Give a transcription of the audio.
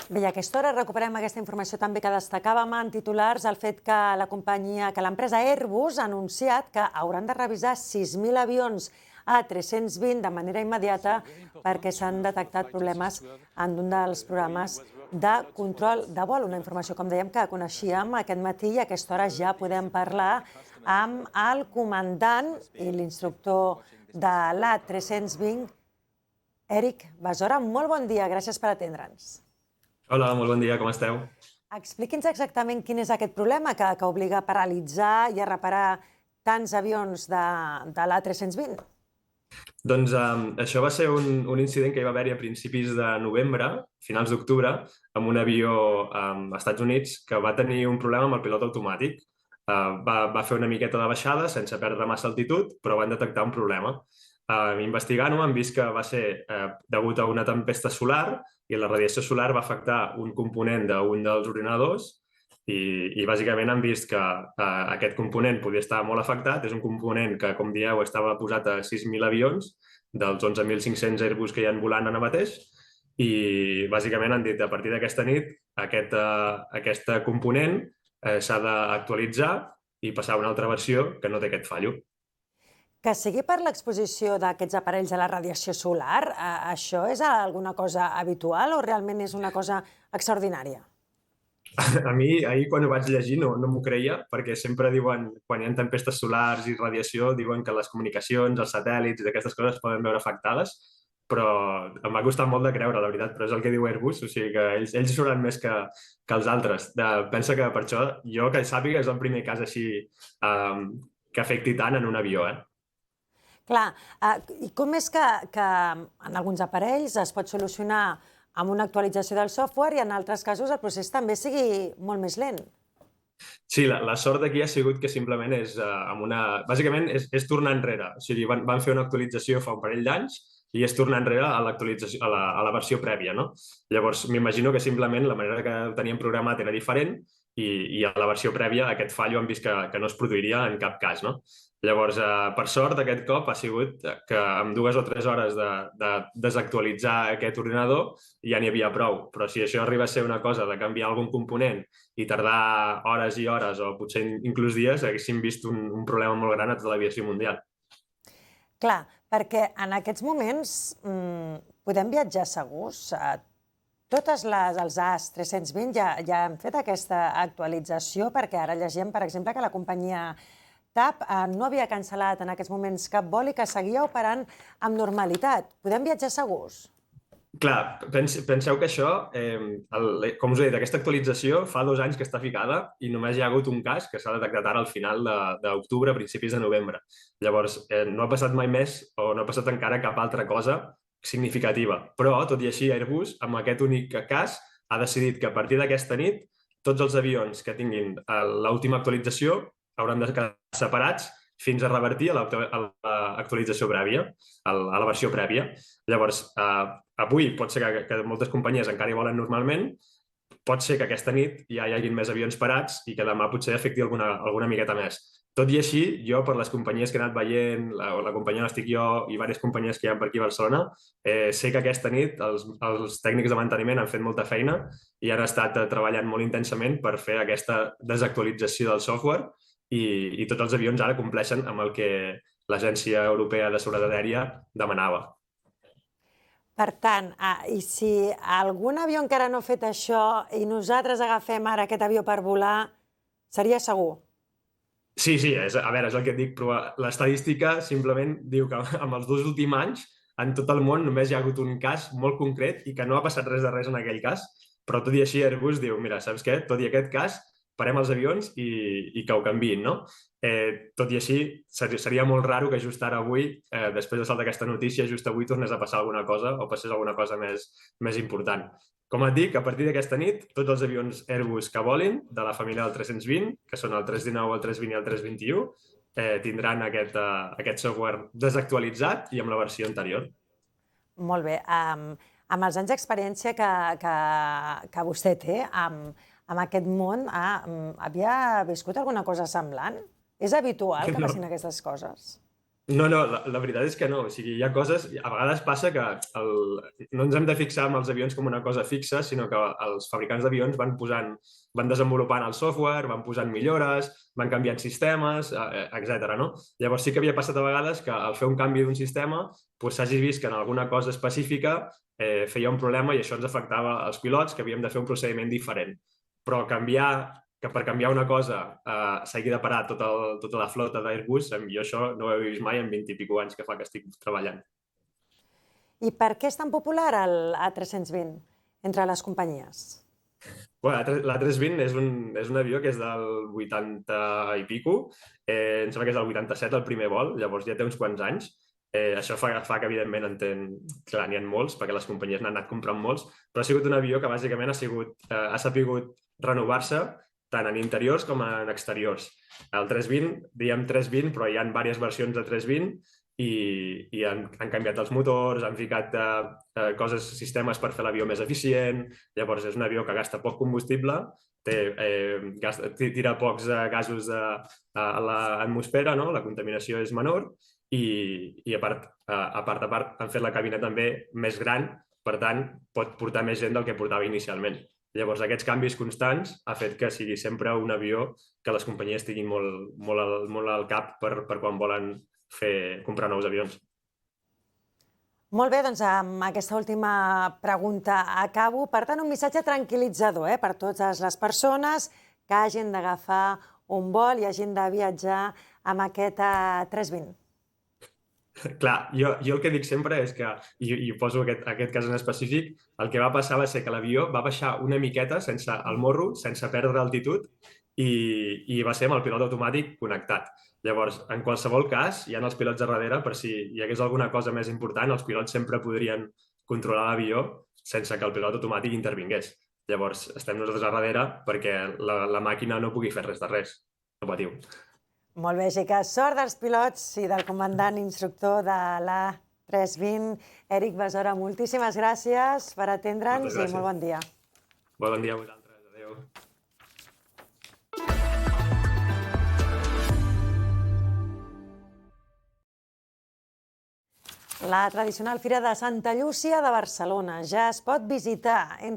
Bé, i a aquesta hora recuperem aquesta informació també que destacàvem en titulars el fet que l'empresa Airbus ha anunciat que hauran de revisar 6.000 avions A320 de manera immediata perquè s'han detectat problemes en un dels programes de control de vol. Una informació, com dèiem, que coneixíem aquest matí i a aquesta hora ja podem parlar amb el comandant i l'instructor de l'A320, Eric Besora. Molt bon dia, gràcies per atendre'ns. Hola, molt bon dia, com esteu? Expliqui'ns exactament quin és aquest problema que obliga a paralitzar i a reparar tants avions de l'A320. Doncs això va ser un incident que hi va haver-hi a principis de novembre, finals d'octubre, amb un avió als Estats Units que va tenir un problema amb el pilot automàtic. Va fer una miqueta de baixada sense perdre massa altitud, però van detectar un problema. Investigant-ho han vist que va ser degut a una tempesta solar i la radiació solar va afectar un component d'un dels ordinadors i bàsicament han vist que aquest component podia estar molt afectat. És un component que, com dieu, estava posat a 6.000 avions dels 11.500 Airbus que hi ha volant ara mateix i bàsicament han dit a partir d'aquesta nit aquest component s'ha d'actualitzar i passar a una altra versió que no té aquest fallo. Que sigui per l'exposició d'aquests aparells a la radiació solar, això és alguna cosa habitual o realment és una cosa extraordinària? A mi, ahir, quan ho vaig llegir, no m'ho creia, perquè sempre diuen, quan hi ha tempestes solars i radiació, diuen que les comunicacions, els satèl·lits i aquestes coses es poden veure afectades, però em va costar molt de creure, la veritat, però és el que diu Airbus, o sigui que ells hi suren més que els altres. Pensa que per això, jo que sàpiga, és el primer cas així que afecti tant en un avió, Clar, i com és que en alguns aparells es pot solucionar amb una actualització del software i en altres casos el procés també sigui molt més lent? Sí, la sort d'aquí ha sigut que simplement és bàsicament és tornar enrere. O sigui, van fer una actualització fa un parell d'anys i és tornar enrere a l'actualització, a la versió prèvia, no? Llavors, m'imagino que simplement la manera que ho teníem programat era diferent i a la versió prèvia aquest fallo han vist que no es produiria en cap cas, no? Llavors, per sort, aquest cop ha sigut que amb 2 o 3 hores de desactualitzar aquest ordinador ja n'hi havia prou. Però si això arriba a ser una cosa de canviar algun component i tardar hores i hores o potser inclús dies, haguéssim vist un problema molt gran a tota l'aviació mundial. Clar, perquè en aquests moments podem viatjar segurs. Totes els AS320 ja han fet aquesta actualització perquè ara llegim, per exemple, que la companyia TAP no havia cancel·lat en aquests moments cap vol i que seguia operant amb normalitat. Podem viatjar segurs? Clar, penseu que això, com us he dit, aquesta actualització fa 2 anys que està ficada i només hi ha hagut un cas que s'ha detectat ara al final d'octubre, principis de novembre. Llavors, no ha passat mai més o no ha passat encara cap altra cosa significativa. Però, tot i així, Airbus, amb aquest únic cas, ha decidit que a partir d'aquesta nit tots els avions que tinguin l'última actualització hauran de quedar separats fins a revertir a l'actualització prèvia, a la versió prèvia. Llavors, avui pot ser que moltes companyies encara hi volen normalment, pot ser que aquesta nit ja hi hagin més avions parats i que demà potser afecti alguna miqueta més. Tot i així, jo, per les companyies que he anat veient, la companyia on estic jo i diverses companyies que hi ha per aquí a Barcelona, sé que aquesta nit els tècnics de manteniment han fet molta feina i han estat treballant molt intensament per fer aquesta desactualització del software i tots els avions ara compleixen amb el que l'Agència Europea de Seguretat Aèria demanava. Per tant, i si algun avió encara no ha fet això i nosaltres agafem ara aquest avió per volar, seria segur? Sí, a veure, és el que et dic, però l'estadística simplement diu que en els 2 últims anys en tot el món només hi ha hagut un cas molt concret i que no ha passat res de res en aquell cas, però tot i així Airbus diu, mira, saps què? Tot i aquest cas, parem els avions i que ho canviïn, no? Tot i així, seria molt raro que just ara avui, després de saltar aquesta notícia, just avui tornés a passar alguna cosa o passés alguna cosa més important. Com et dic, a partir d'aquesta nit, tots els avions Airbus que volin, de la família del 320, que són el 319, el 320 i el 321, tindran aquest software desactualitzat i amb la versió anterior. Molt bé. Amb els anys d'experiència que vostè té amb aquest món, havia viscut alguna cosa semblant? És habitual que passin aquestes coses? No, la veritat és que no. O sigui, hi ha coses... A vegades passa que no ens hem de fixar en els avions com una cosa fixa, sinó que els fabricants d'avions van desenvolupant el software, van posant millores, van canviant sistemes, etc. no? Llavors sí que havia passat a vegades que al fer un canvi d'un sistema doncs s'hagi vist que en alguna cosa específica feia un problema i això ens afectava als pilots, que havíem de fer un procediment diferent. Però que per canviar una cosa s'hagi de parar tota la flota d'Airbus, jo això no ho he vist mai en 20 i escaig anys que fa que estic treballant. I per què és tan popular el A320 entre les companyies? Bueno, l'A320 és un avió que és del 80 i pico, em sembla que és del 87 el primer vol, llavors ja té uns quants anys. Això fa que, evidentment, clar, n'hi ha molts, perquè les companyies n'han anat comprant molts, però ha sigut un avió que bàsicament ha sapigut renovar-se tant en interiors com en exteriors. El 320, diem 320, però hi ha diverses versions de 320 i han canviat els motors, han ficat sistemes per fer l'avió més eficient. Llavors és un avió que gasta poc combustible, tira pocs gasos a l'atmosfera, no? La contaminació és menor i a part han fet la cabina també més gran, per tant pot portar més gent del que portava inicialment. Llavors aquests canvis constants ha fet que sigui sempre un avió que les companyies tinguin molt al cap per quan volen comprar nous avions. Molt bé, doncs amb aquesta última pregunta acabo. Per tant, un missatge tranquil·litzador per totes les persones que hagin d'agafar un vol i hagin de viatjar amb aquest A320. Clar, jo el que dic sempre és que, i poso aquest cas en específic, el que va passar va ser que l'avió va baixar una miqueta sense el morro, sense perdre altitud, i va ser amb el pilot automàtic connectat. Llavors, en qualsevol cas, hi ha els pilots a darrere, per si hi hagués alguna cosa més important, els pilots sempre podrien controlar l'avió sense que el pilot automàtic intervingués. Llavors, estem nosaltres a darrere perquè la màquina no pugui fer res de res. No patiu. Molt bé, Xica. Sort dels pilots i del comandant instructor de l'A320, Eric Besora. Moltíssimes gràcies per atendre'ns i molt bon dia. Bon dia a vosaltres. Adéu. La tradicional Fira de Santa Llúcia de Barcelona ja es pot visitar.